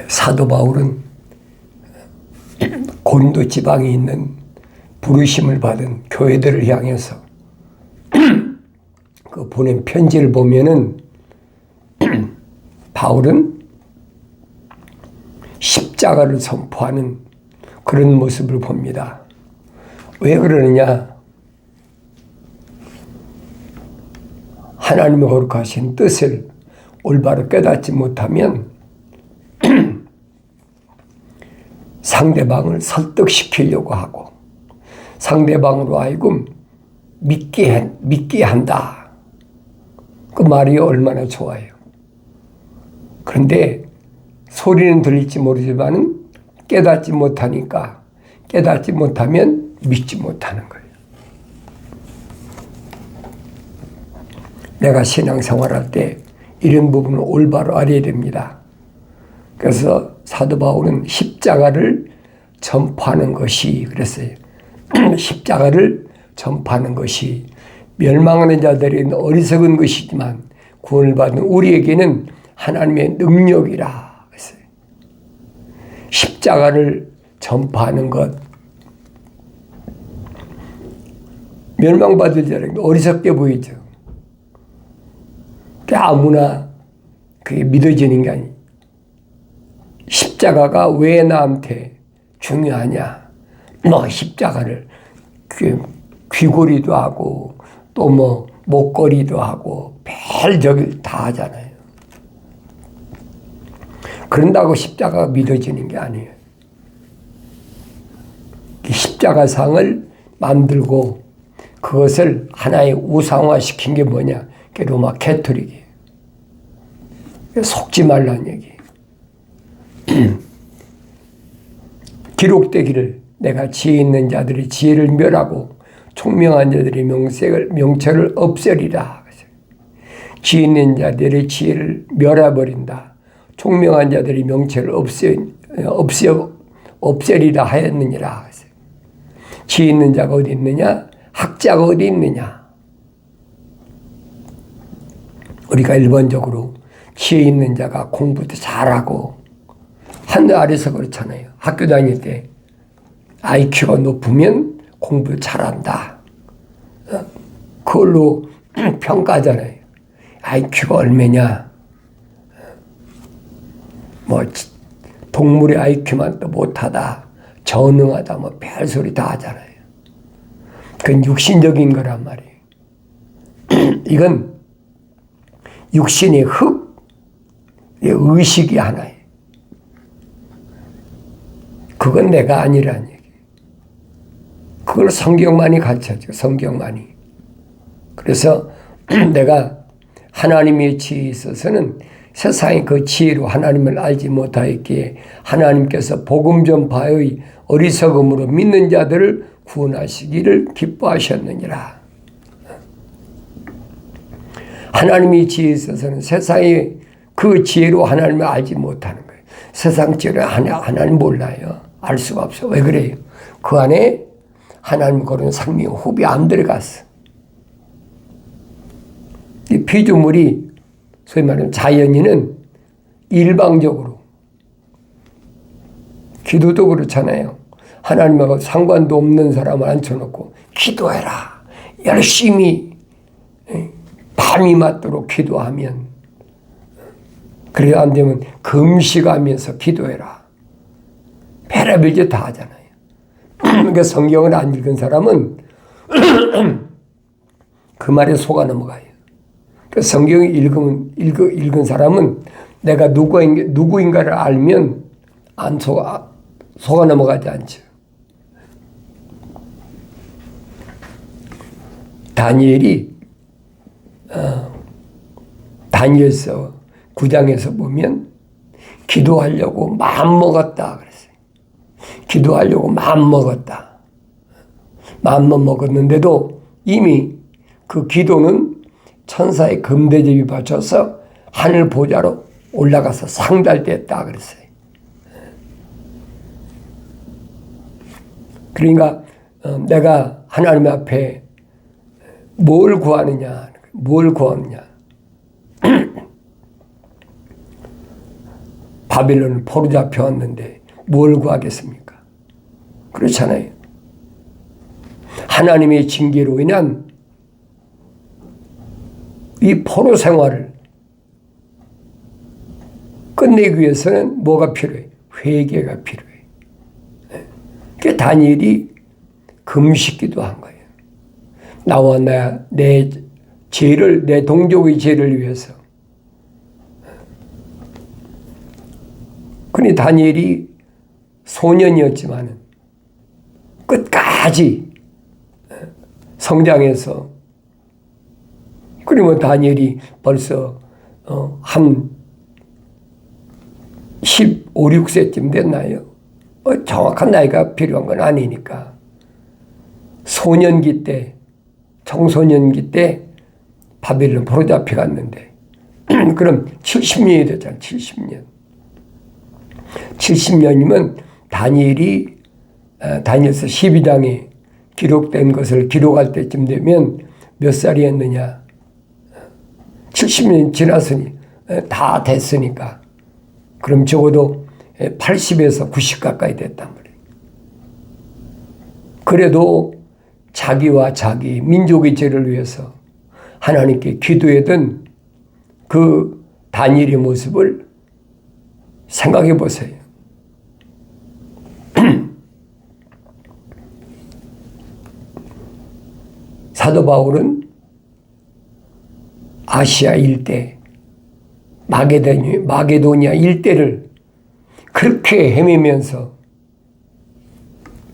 사도 바울은 고린도 지방에 있는 부르심을 받은 교회들을 향해서 그 보낸 편지를 보면은 바울은 십자가를 선포하는 그런 모습을 봅니다. 왜 그러느냐? 하나님의 거룩하신 뜻을 올바로 깨닫지 못하면 상대방을 설득시키려고 하고 상대방으로 하여금 믿게 한다. 그 말이 얼마나 좋아요. 그런데 소리는 들릴지 모르지만 깨닫지 못하니까 깨닫지 못하면 믿지 못하는 거예요. 내가 신앙생활할 때 이런 부분을 올바로 알아야 됩니다. 그래서 사도 바울은 십자가를 전파하는 것이 그랬어요. 십자가를 전파하는 것이 멸망하는 자들은 어리석은 것이지만 구원을 받은 우리에게는 하나님의 능력이라 했어요. 십자가를 전파하는 것, 멸망받을 자들은 어리석게 보이죠. 아무나 그게 믿어지는 게 아니에요. 십자가가 왜 나한테 중요하냐? 십자가를 귀걸이도 하고 또 목걸이도 하고 별저길 다 하잖아요. 그런다고 십자가가 믿어지는 게 아니에요. 십자가상을 만들고 그것을 하나의 우상화시킨 게 뭐냐? 그게 로마 캐토릭이에요. 속지 말라는 얘기예요. 기록되기를 내가 지혜 있는 자들의 지혜를 멸하고 총명한 자들의 명철을 없애리라. 지혜 있는 자들의 지혜를 멸해버린다. 총명한 자들의 명철을 없애리라 하였느니라. 지혜 있는 자가 어디 있느냐? 학자가 어디 있느냐? 우리가 일반적으로 지혜 있는 자가 공부도 잘하고 하늘 아래서 그렇잖아요. 학교 다닐 때 IQ가 높으면 공부 잘한다. 그걸로 평가하잖아요. IQ가 얼마냐? 동물의 IQ만 또 못하다. 전능하다. 별소리 다 하잖아요. 그건 육신적인 거란 말이에요. 이건 육신의 의식이 하나예요. 그건 내가 아니라는 얘기예요. 그걸 성경만이 가르쳐줘. 성경만이. 그래서 내가 하나님의 지혜에 있어서는 세상의 그 지혜로 하나님을 알지 못하였기에 하나님께서 복음 전파의 어리석음으로 믿는 자들을 구원하시기를 기뻐하셨느니라. 하나님의 지혜에 있어서는 세상의 그 지혜로 하나님을 알지 못하는 거예요. 세상 지혜로 하나님 몰라요. 알 수가 없어. 왜 그래요? 그 안에 하나님 거는 생명 호흡이 안 들어갔어. 이 피조물이 소위 말하면 자연인은 일방적으로 기도도 그렇잖아요. 하나님하고 상관도 없는 사람을 앉혀놓고 기도해라. 열심히 밤이 맞도록 기도하면 그래 안 되면 금식하면서 기도해라. 별의별 짓 다 하잖아요. 그러니까 성경을 안 읽은 사람은 그 말에 속아 넘어가요. 그러니까 성경을 읽은 사람은 내가 누구인가를 알면 안 속아 넘어가지 않죠. 다니엘이 다니엘서 9장에서 보면 기도하려고 마음 먹었다 그랬어요. 기도하려고 마음 먹었다. 마음만 먹었는데도 이미 그 기도는 천사의 금대접이 받쳐서 하늘 보좌로 올라가서 상달됐다 그랬어요. 그러니까 내가 하나님 앞에 뭘 구하느냐, 뭘 구하느냐. 바벨론은 포로 잡혀왔는데 뭘 구하겠습니까? 그렇잖아요. 하나님의 징계로 인한 이 포로 생활을 끝내기 위해서는 뭐가 필요해? 회개가 필요해. 그 다니엘이 금식기도 한 거예요. 나와 내 죄를, 내 동족의 죄를 위해서. 그러니 다니엘이 소년이었지만 끝까지 성장해서, 그러면 다니엘이 벌써 한 15, 16세쯤 됐나요? 정확한 나이가 필요한 건 아니니까. 소년기 때, 청소년기 때 바벨론 포로 잡혀갔는데 그럼 70년이 됐잖아. 70년. 70년이면 다니엘이 다니엘서 12장에 기록된 것을 기록할 때쯤 되면 몇 살이었느냐. 70년 지났으니 다 됐으니까 그럼 적어도 80에서 90 가까이 됐단 말이에요. 그래도 자기와 자기 민족의 죄를 위해서 하나님께 기도했던 그 다니엘의 모습을 생각해 보세요. 사도 바울은 아시아 일대, 마게도니아 일대를 그렇게 헤매면서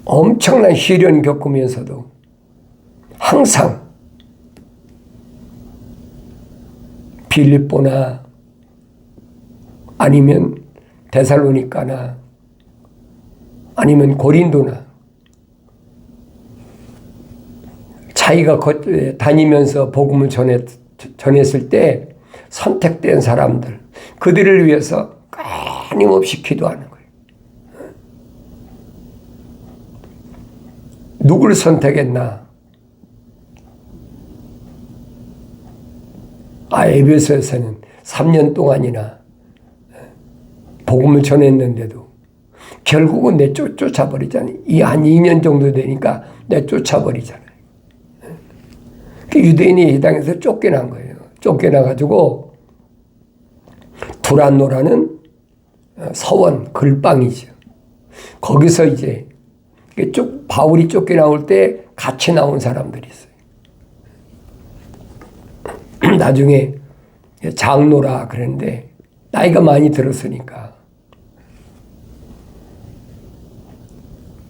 엄청난 시련 겪으면서도 항상 빌립보나 아니면 데살로니가나 아니면 고린도나 자기가 다니면서 복음을 전했을 때 선택된 사람들, 그들을 위해서 끊임없이 기도하는 거예요. 누굴 선택했나? 에베소에서는 3년 동안이나 복음을 전했는데도 결국은 쫓아버리잖아요. 한 2년 정도 되니까 쫓아버리잖아요. 유대인이 이 땅에서 쫓겨난 거예요. 쫓겨나가지고 두란노라는 서원, 글방이죠. 거기서 이제 바울이 쫓겨나올 때 같이 나온 사람들이 있어요. 나중에 장로라 그랬는데 나이가 많이 들었으니까.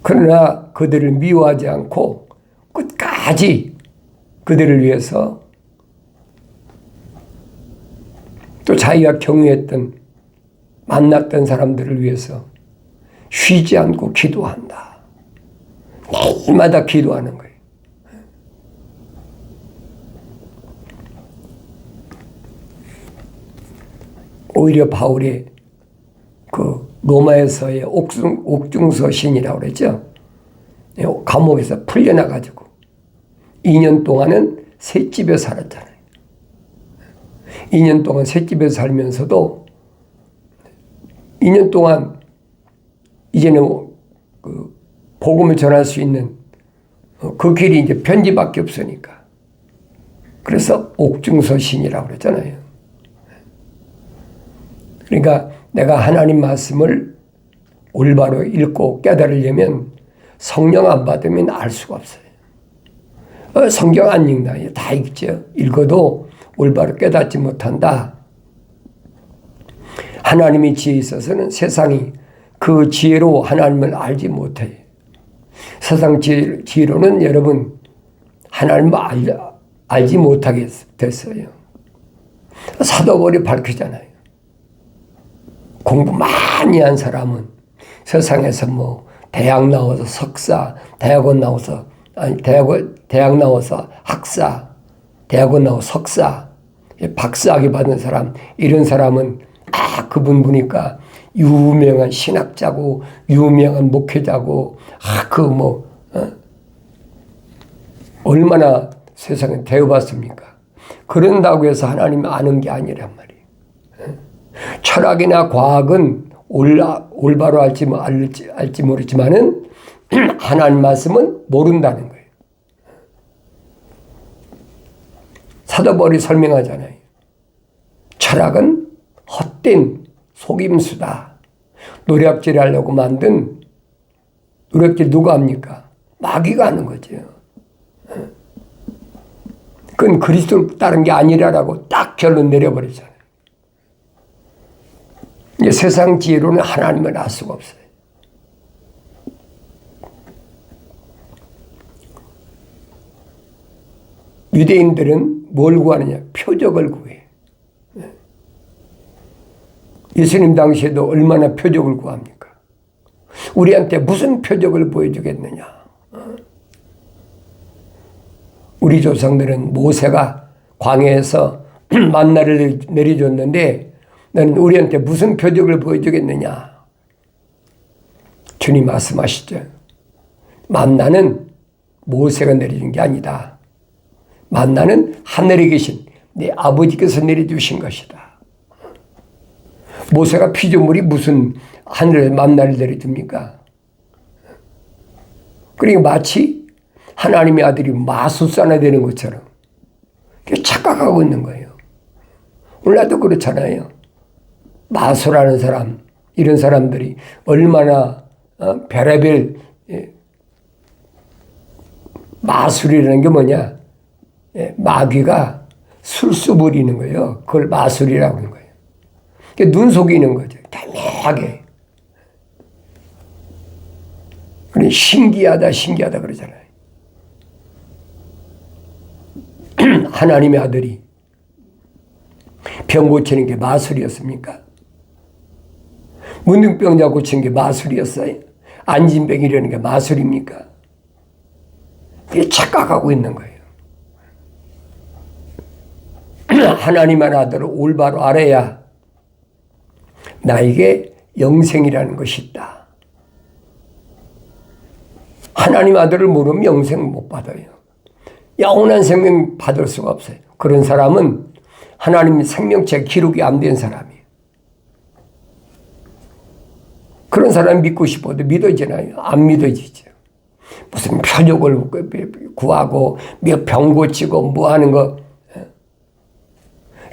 그러나 그들을 미워하지 않고 끝까지 그들을 위해서 또 자기가 경유했던 만났던 사람들을 위해서 쉬지 않고 기도한다. 매일마다 기도하는 거예요. 오히려 바울의 그 로마에서의 옥중서신이라고 그랬죠. 감옥에서 풀려나가지고 2년 동안은 셋집에 살았잖아요. 2년 동안 셋집에 살면서도 2년 동안 이제는 그 복음을 전할 수 있는 그 길이 이제 편지밖에 없으니까. 그래서 옥중서신이라고 그랬잖아요. 그러니까 내가 하나님 말씀을 올바로 읽고 깨달으려면 성령 안 받으면 알 수가 없어요. 성경 안 읽나? 다 읽죠. 읽어도 올바로 깨닫지 못한다. 하나님의 지혜에 있어서는 세상이 그 지혜로 하나님을 알지 못해요. 세상 지혜로는 여러분 하나님을 알지 못하게 됐어요. 사도 바울이 밝히잖아요. 공부 많이 한 사람은 세상에서 뭐 대학 나와서 석사, 대학 나와서 학사, 대학원 나와서 석사, 박사학위 받은 사람, 이런 사람은 그분 보니까 유명한 신학자고 유명한 목회자고 얼마나 세상에 대우받습니까? 그런다고 해서 하나님 아는 게 아니란 말이에요. 철학이나 과학은 올바로 알지 모르지만은 하나님 말씀은 모른다는 거예요. 사도 바울이 설명하잖아요. 철학은 헛된 속임수다. 노략질 하려고 만든 노략질 누가 합니까? 마귀가 하는 거죠. 그건 그리스도를 따른 게 아니라라고 딱 결론 내려버리잖아요. 이제 세상 지혜로는 하나님을 알 수가 없어요. 유대인들은 뭘 구하느냐? 표적을 구해. 예수님 당시에도 얼마나 표적을 구합니까? 우리한테 무슨 표적을 보여주겠느냐? 우리 조상들은 모세가 광야에서 만나를 내려줬는데 너는 우리한테 무슨 표적을 보여주겠느냐? 주님 말씀하시죠. 만나는 모세가 내려준 게 아니다. 만나는 하늘에 계신 내 아버지께서 내려주신 것이다. 모세가 피조물이 무슨 하늘에 만나를 내려줍니까? 그러니까 마치 하나님의 아들이 마술사나 되는 것처럼 착각하고 있는 거예요. 오늘날도 그렇잖아요. 마술하는 사람, 이런 사람들이 얼마나 별의별 마술이라는 게 뭐냐? 마귀가 술수 부리는 거예요. 그걸 마술이라고 하는 거예요. 눈 속이는 거죠. 다명하게. 그래 신기하다 신기하다 그러잖아요. 하나님의 아들이 병 고치는 게 마술이었습니까? 문둥병자 고치는 게 마술이었어요? 안진병이라는 게 마술입니까? 그게 착각하고 있는 거예요. 하나님의 아들을 올바로 알아야 나에게 영생이라는 것이 있다. 하나님 아들을 모르면 영생 못 받아요. 영원한 생명 받을 수가 없어요. 그런 사람은 하나님 생명체 기록이 안 된 사람이에요. 그런 사람 믿고 싶어도 믿어지나요? 안 믿어지죠. 무슨 표적을 구하고 병 고치고 뭐 하는 거.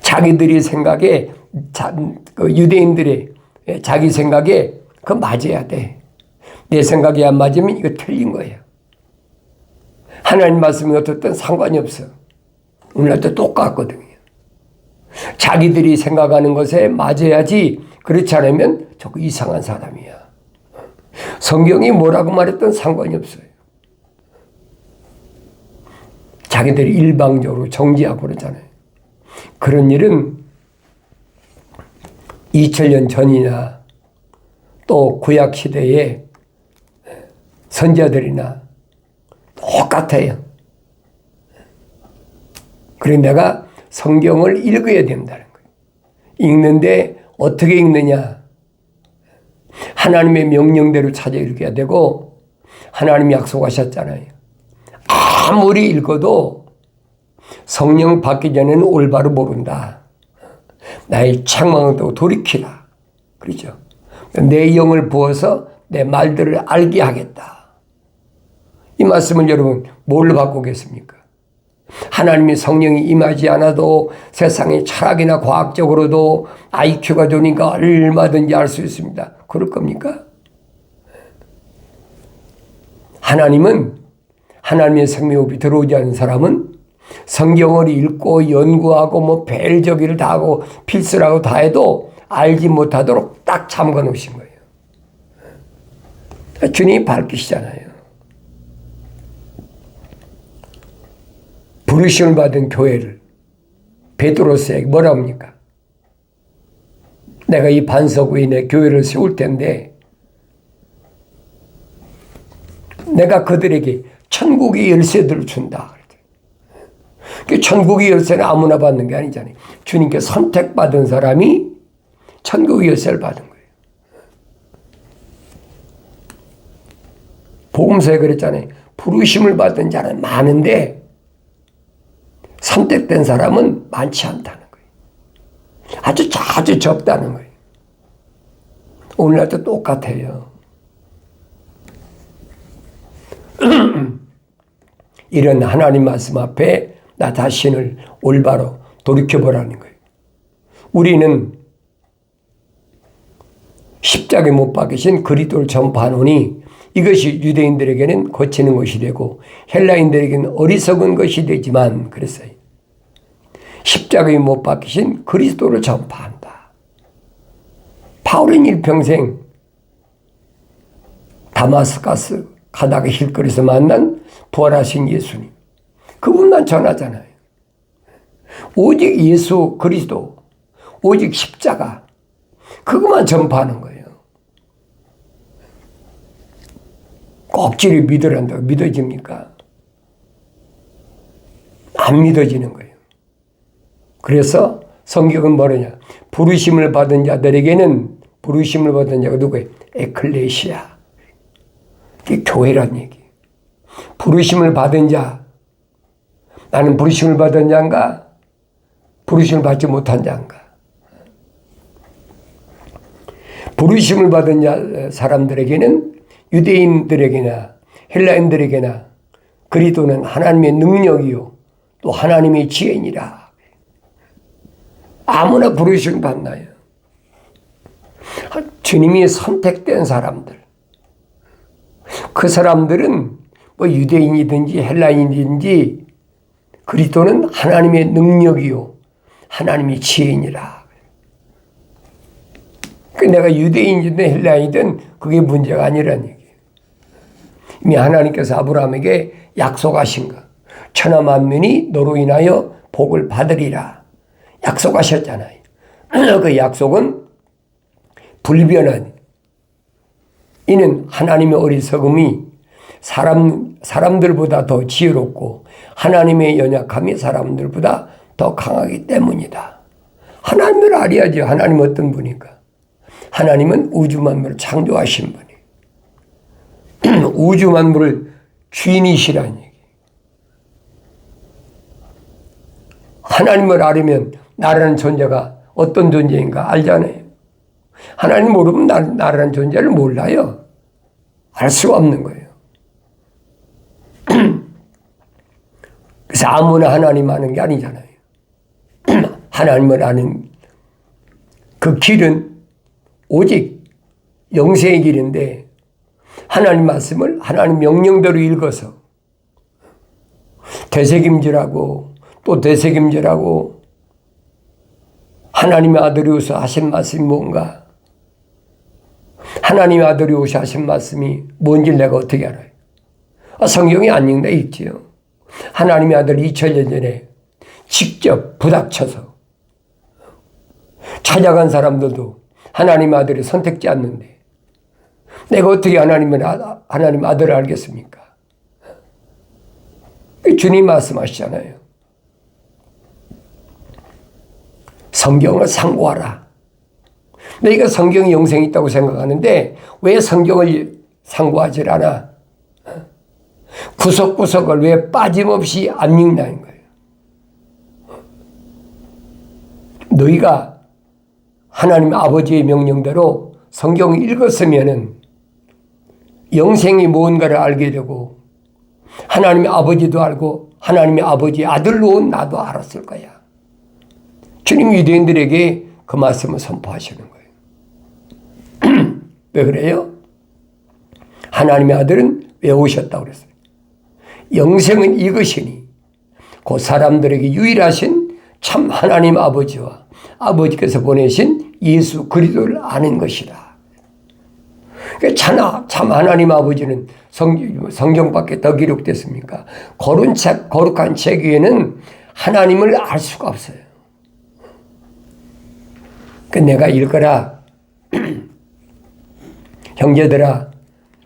자기들이 생각에 유대인들의 자기 생각에 그거 맞아야 돼. 내 생각이 안 맞으면 이거 틀린 거예요. 하나님 말씀이 어떻든 상관이 없어. 오늘날도 똑같거든요. 자기들이 생각하는 것에 맞아야지 그렇지 않으면 저거 이상한 사람이야. 성경이 뭐라고 말했든 상관이 없어요. 자기들이 일방적으로 정지하고 그러잖아요. 그런 일은 2000년 전이나 또 구약시대의 선지자들이나 똑같아요. 그래서 내가 성경을 읽어야 된다는 거예요. 읽는데 어떻게 읽느냐? 하나님의 명령대로 찾아 읽어야 되고 하나님이 약속하셨잖아요. 아무리 읽어도 성령 받기 전에는 올바로 모른다. 나의 책망도 돌이키라. 그렇죠? 내 영을 부어서 내 말들을 알게 하겠다. 이 말씀은 여러분 뭘로 바꾸겠습니까? 하나님의 성령이 임하지 않아도 세상의 철학이나 과학적으로도 IQ가 좋으니까 얼마든지 알 수 있습니다. 그럴 겁니까? 하나님은 하나님의 생명이 들어오지 않은 사람은 성경을 읽고 연구하고 뭐 벨저기를 다 하고 필수라고 다 해도 알지 못하도록 딱 잠궈 놓으신 거예요. 주님이 밝히시잖아요. 부르심을 받은 교회를 베드로스에게 뭐라 합니까? 내가 이 반석 위에 내 교회를 세울 텐데 내가 그들에게 천국의 열쇠들을 준다. 천국의 열쇠는 아무나 받는 게 아니잖아요. 주님께 선택받은 사람이 천국의 열쇠를 받은 거예요. 복음서에 그랬잖아요. 부르심을 받은 자는 많은데 선택된 사람은 많지 않다는 거예요. 아주 적다는 거예요. 오늘날도 똑같아요. 이런 하나님 말씀 앞에 나 자신을 올바로 돌이켜보라는 거예요. 우리는 십자가에 못 박히신 그리스도를 전파하노니 이것이 유대인들에게는 고치는 것이 되고 헬라인들에게는 어리석은 것이 되지만 그랬어요. 십자가에 못 박히신 그리스도를 전파한다. 바울은 일평생 다마스커스 가다가 길거리에서 만난 부활하신 예수님, 그분만 전하잖아요. 오직 예수 그리스도, 오직 십자가, 그것만 전파하는 거예요. 꼭지를 믿으란다고 믿어집니까? 안 믿어지는 거예요. 그래서 성경은 뭐냐냐, 부르심을 받은 자들에게는, 부르심을 받은 자가 누구예요? 에클레시아, 이게 교회란 얘기. 부르심을 받은 자, 나는 부르심을 받은 자인가? 부르심을 받지 못한 자인가? 부르심을 받은 자 사람들에게는, 유대인들에게나 헬라인들에게나 그리스도는 하나님의 능력이요 또 하나님의 지혜니라. 아무나 부르심을 받나요? 주님이 선택된 사람들, 그 사람들은 뭐 유대인이든지 헬라인이든지 그리스도는 하나님의 능력이요 하나님의 지혜니라. 내가 유대인이든 헬라인이든 그게 문제가 아니라는 얘기예요. 이미 하나님께서 아브라함에게 약속하신 것, 천하 만민이 너로 인하여 복을 받으리라 약속하셨잖아요. 그 약속은 불변한, 이는 하나님의 어리석음이 사람들보다 더 지혜롭고 하나님의 연약함이 사람들보다 더 강하기 때문이다. 하나님을 알아야죠. 하나님은 어떤 분인가? 하나님은 우주 만물을 창조하신 분이, 우주 만물을 주인이시라는 얘기. 하나님을 알으면 나라는 존재가 어떤 존재인가 알잖아요. 하나님 모르면 나라는 존재를 몰라요. 알 수가 없는 거예요. 그래서 아무나 하나님 아는 게 아니잖아요. 하나님을 아는 그 길은 오직 영생의 길인데, 하나님 말씀을 하나님 명령대로 읽어서 되새김질하고 또 되새김질하고, 하나님의 아들이 오셔 하신 말씀이 뭔가, 하나님의 아들이 오셔 하신 말씀이 뭔지 내가 어떻게 알아요? 성경이 안 읽나 읽지요. 하나님의 아들이 2000년 전에 직접 부닥쳐서 찾아간 사람들도 하나님의 아들이 선택지 않는데 내가 어떻게 하나님 아들을 알겠습니까? 주님 말씀하시잖아요. 성경을 상고하라. 내가 성경에 영생이 있다고 생각하는데 왜 성경을 상고하지 않아? 구석구석을 왜 빠짐없이 안 읽나는 거예요. 너희가 하나님 아버지의 명령대로 성경을 읽었으면은 영생이 무언가를 알게 되고, 하나님의 아버지도 알고 하나님의 아버지의 아들로 온 나도 알았을 거야. 주님 유대인들에게 그 말씀을 선포하시는 거예요. 왜 그래요? 하나님의 아들은 왜 오셨다고 그랬어요? 영생은 이것이니 그 사람들에게 유일하신 참 하나님 아버지와 아버지께서 보내신 예수 그리스도를 아는 것이다. 참 하나님 아버지는 성경밖에 더 기록됐습니까? 거룩한 책 위에는 하나님을 알 수가 없어요. 내가 읽어라. 형제들아,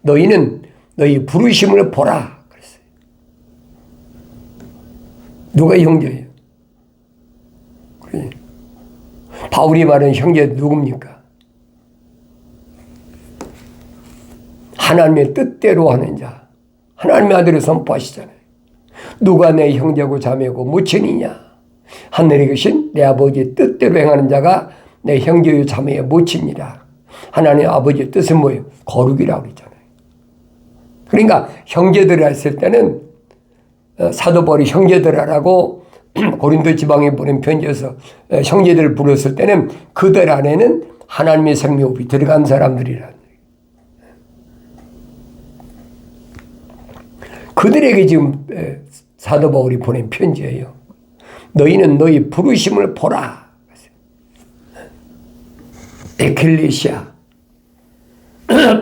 너희는 너희 부르심을 보라. 그랬어요. 누가 형제예요? 바울이 말하는 형제 누굽니까? 하나님의 뜻대로 하는 자, 하나님의 아들을 선포하시잖아요. 누가 내 형제고 자매고 모친이냐? 하늘에 계신 내 아버지의 뜻대로 행하는 자가 내 형제요 자매의 모친이라. 하나님 아버지의 뜻은 뭐예요? 거룩이라고 그랬잖아요. 그러니까 형제들 했을 때는 사도 바울이 형제들 하라고 고린도 지방에 보낸 편지에서 형제들을 불렀을 때는 그들 안에는 하나님의 생명이 들어간 사람들이라는 거예요. 그들에게 지금 사도 바울이 보낸 편지예요. 너희는 너희 부르심을 보라. 에클레시아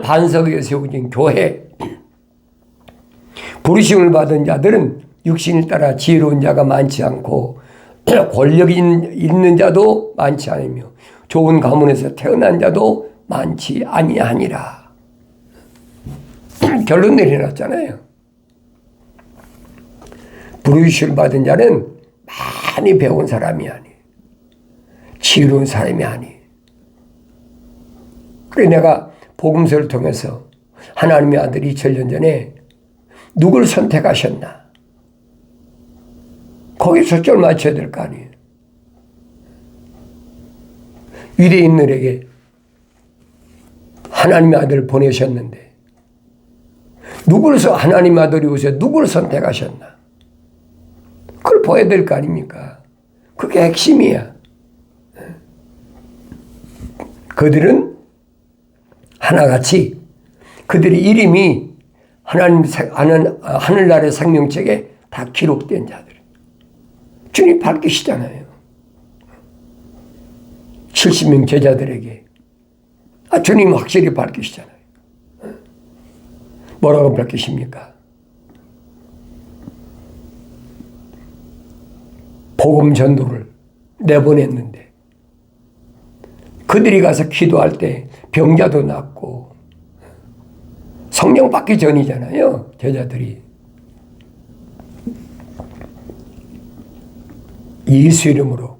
반석 위에 세워진 교회. 부르심을 받은 자들은 육신을 따라 지혜로운 자가 많지 않고 권력이 있는 자도 많지 않으며 좋은 가문에서 태어난 자도 많지 아니하니라. 결론 내려놨잖아요. 부르심을 받은 자는 많이 배운 사람이 아니에요. 지혜로운 사람이 아니에요. 그래 내가 복음서를 통해서 하나님의 아들이 2000년 전에 누굴 선택하셨나? 거기에 초점을 맞춰야 될 거 아니에요. 유대인들에게 하나님의 아들을 보내셨는데 하나님의 아들이 오셔 누굴 선택하셨나? 그걸 보여야 될 거 아닙니까? 그게 핵심이야. 그들은 하나같이 그들의 이름이 하늘나라의 생명책에 다 기록된 자들. 주님 밝히시잖아요. 70명 제자들에게. 주님 확실히 밝히시잖아요. 뭐라고 밝히십니까? 복음 전도를 내보냈는데 그들이 가서 기도할 때 병자도 낫고 성령 받기 전이잖아요. 제자들이. 예수 이름으로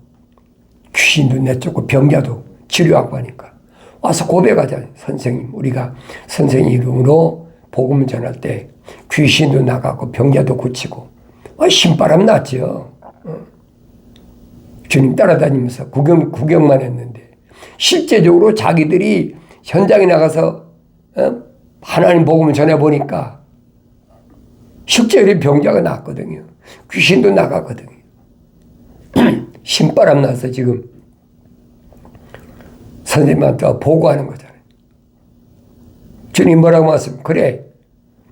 귀신도 내쫓고 병자도 치료하고 하니까 와서 고백하잖아요. 선생님, 우리가 선생님 이름으로 복음을 전할 때 귀신도 나가고 병자도 고치고 신바람 났죠. 주님 따라다니면서 구경만 했는데 실제적으로 자기들이 현장에 나가서 하나님 복음을 전해보니까 실제로 병자가 났거든요. 귀신도 나가거든요. 신바람 나서 지금 선생님한테 보고하는 거잖아요. 주님 뭐라고 말씀? 그래,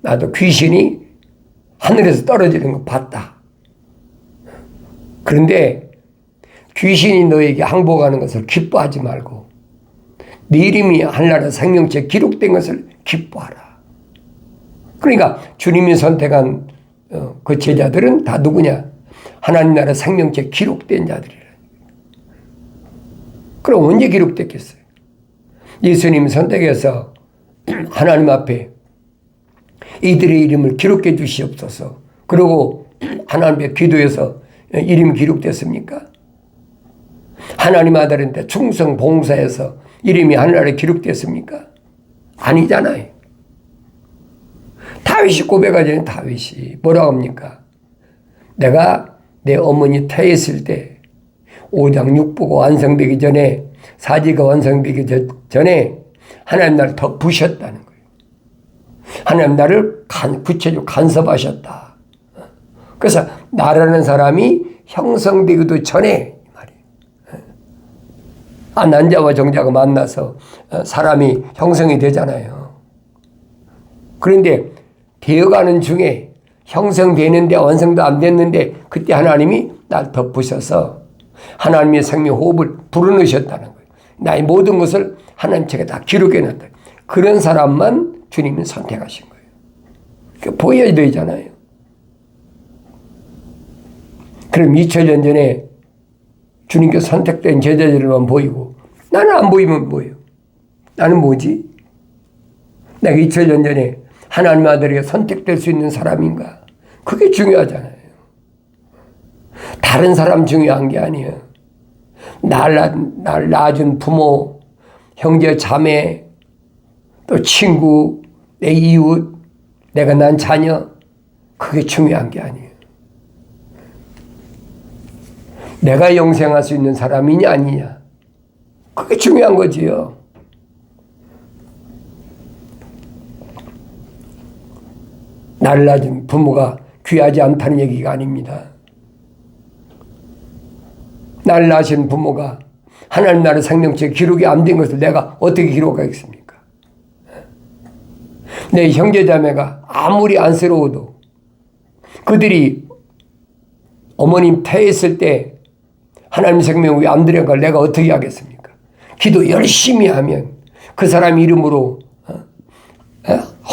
나도 귀신이 하늘에서 떨어지는 거 봤다. 그런데 귀신이 너에게 항복하는 것을 기뻐하지 말고 네 이름이 하늘나라 생명책에 기록된 것을 기뻐하라. 그러니까 주님이 선택한 그 제자들은 다 누구냐? 하나님 나라 생명책에 기록된 자들이라. 그럼 언제 기록됐겠어요? 예수님이 선택해서 하나님 앞에 이들의 이름을 기록해 주시옵소서. 그리고 하나님 앞에 기도해서 이름이 기록됐습니까? 하나님 아들한테 충성 봉사해서 이름이 하늘나라에 기록됐습니까? 아니잖아요. 다윗이 고백하자니 다윗이 뭐라고 합니까? 내가 내 어머니 태했을 때 5장 6부가 완성되기 전에 사지가 완성되기 전에 하나님 나를 덮으셨다는 거예요. 하나님 나를 구체적으로 간섭하셨다. 그래서 나라는 사람이 형성되기도 전에 난자와 정자가 만나서 사람이 형성이 되잖아요. 그런데 되어가는 중에 형성되는데 완성도 안 됐는데 그때 하나님이 날 덮으셔서 하나님의 생명 호흡을 불어넣으셨다는 거예요. 나의 모든 것을 하나님 책에 다 기록해놨다. 그런 사람만 주님은 선택하신 거예요. 그러니까 보여야 되잖아요. 그럼 2000년 전에 주님께서 선택된 제자들만 보이고 나는 안 보이면 뭐예요? 나는 뭐지? 내가 2000년 전에 하나님 아들에게 선택될 수 있는 사람인가? 그게 중요하잖아요. 다른 사람 중요한 게 아니에요. 날 낳아준 부모, 형제, 자매, 또 친구, 내 이웃, 내가 낳은 자녀, 그게 중요한 게 아니에요. 내가 영생할 수 있는 사람이냐 아니냐, 그게 중요한 거지요. 나를 낳은 부모가 귀하지 않다는 얘기가 아닙니다. 나를 낳으신 부모가 하나님 나라 생명체 기록이 안 된 것을 내가 어떻게 기록하겠습니까? 내 형제자매가 아무리 안쓰러워도 그들이 어머님 태했을 때 하나님 생명이 안 들어간 걸 내가 어떻게 하겠습니까? 기도 열심히 하면 그 사람 이름으로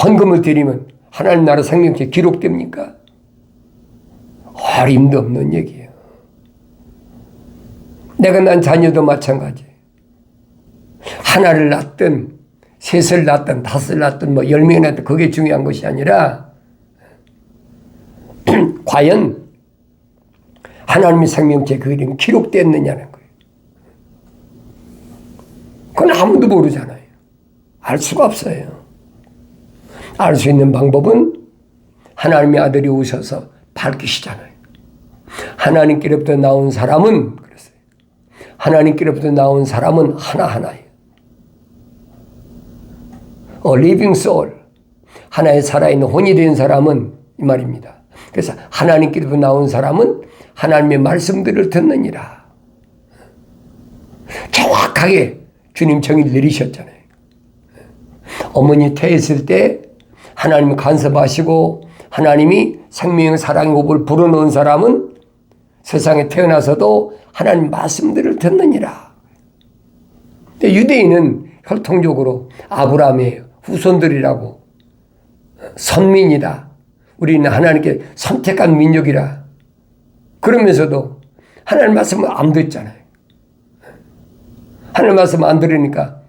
헌금을 드리면 하나님 나라 생명체 기록됩니까? 어림도 없는 얘기예요. 내가 난 자녀도 마찬가지. 하나를 낳든 셋을 낳든 다섯을 낳든 10명을 낳든 그게 중요한 것이 아니라 과연 하나님의 생명체 그 이름이 기록됐느냐는 거예요. 그건 아무도 모르잖아요. 알 수가 없어요. 알 수 있는 방법은 하나님의 아들이 오셔서 밝히시잖아요. 하나님께로부터 나온 사람은 그랬어요. 하나님께로부터 나온 사람은 하나하나예요. living soul, 하나의 살아있는 혼이 된 사람은 이 말입니다. 그래서 하나님께로부터 나온 사람은 하나님의 말씀들을 듣느니라. 정확하게 주님 정의를 내리셨잖아요. 어머니 태했을 때 하나님을 간섭하시고 하나님이 생명의 사랑의 호흡을 불어넣은 사람은 세상에 태어나서도 하나님 말씀들을 듣느니라. 유대인은 혈통적으로 아브라함의 후손들이라고, 선민이다, 우리는 하나님께 선택한 민족이라 그러면서도 하나님 말씀을 안 듣잖아요. 하나님 말씀 안 들으니까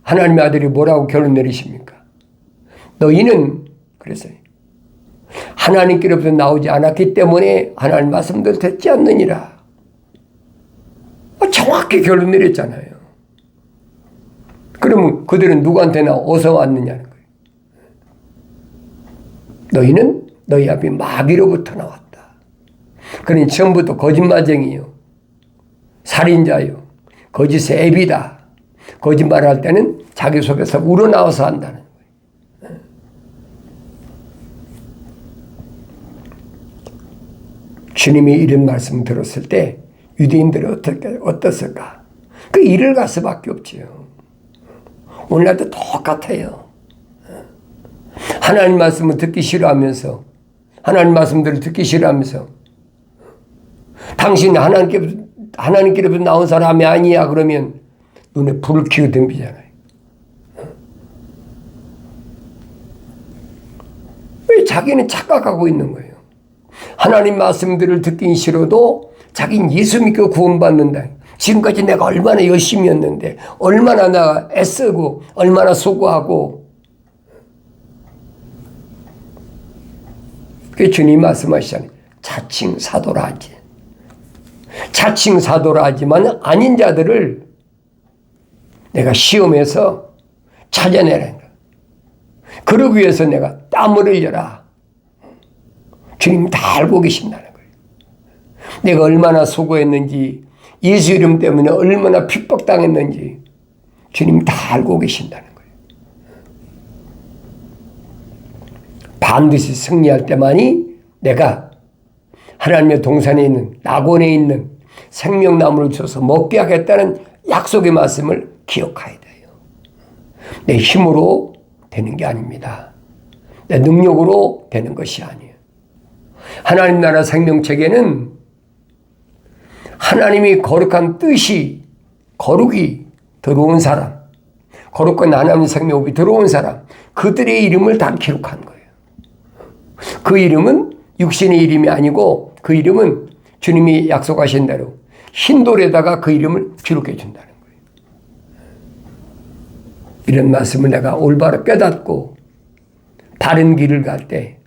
하나님의 아들이 뭐라고 결론 내리십니까? 너희는 그랬어요. 하나님께로부터 나오지 않았기 때문에 하나님 말씀들 듣지 않느니라. 정확히 결론 내렸잖아요. 그러면 그들은 누구한테나 어디서 왔느냐는 거예요. 너희는 너희 앞에 마귀로부터 나왔다. 그러니 처음부터 거짓말쟁이요, 살인자요, 거짓의 애비다. 거짓말을 할 때는 자기 속에서 우러나와서 한다는 거예요. 주님이 이런 말씀 들었을 때 유대인들은 어떻을까? 그 일을 갈 수밖에 없지요. 오늘날도 똑같아요. 하나님 말씀을 듣기 싫어하면서, 하나님 말씀들을 듣기 싫어하면서, 당신이 하나님께로부터 나온 사람이 아니야 그러면 눈에 불을 켜고 덤비잖아요. 왜 자기는 착각하고 있는 거예요. 하나님 말씀들을 듣긴 싫어도 자기는 예수 믿고 구원받는다. 지금까지 내가 얼마나 열심히 했는데, 얼마나 나 애쓰고, 얼마나 수고하고. 그 주님 말씀하시잖아요. 자칭 사도라 하지. 자칭 사도라 하지만 아닌 자들을 내가 시험해서 찾아내라는 거야. 그러기 위해서 내가 땀을 흘려라. 주님 다 알고 계신다는 거예요. 내가 얼마나 수고했는지, 예수 이름 때문에 얼마나 핍박당했는지 주님 다 알고 계신다는 거예요. 반드시 승리할 때만이 내가 하나님의 동산에 있는, 낙원에 있는 생명나무를 줘서 먹게 하겠다는 약속의 말씀을 기억해야 돼요. 내 힘으로 되는 게 아닙니다. 내 능력으로 되는 것이 아니에요. 하나님 나라 생명체계는 하나님이 거룩한 뜻이, 거룩이 들어온 사람, 거룩한 하나님의 생명이 들어온 사람, 그들의 이름을 다 기록한 거예요. 그 이름은 육신의 이름이 아니고 그 이름은 주님이 약속하신 대로 흰 돌에다가 그 이름을 기록해 준다는 거예요. 이런 말씀을 내가 올바로 깨닫고 바른 길을 갈 때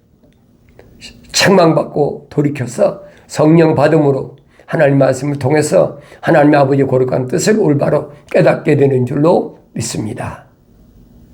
책망받고 돌이켜서 성령 받음으로 하나님 말씀을 통해서 하나님의 아버지의 거룩한 뜻을 올바로 깨닫게 되는 줄로 믿습니다.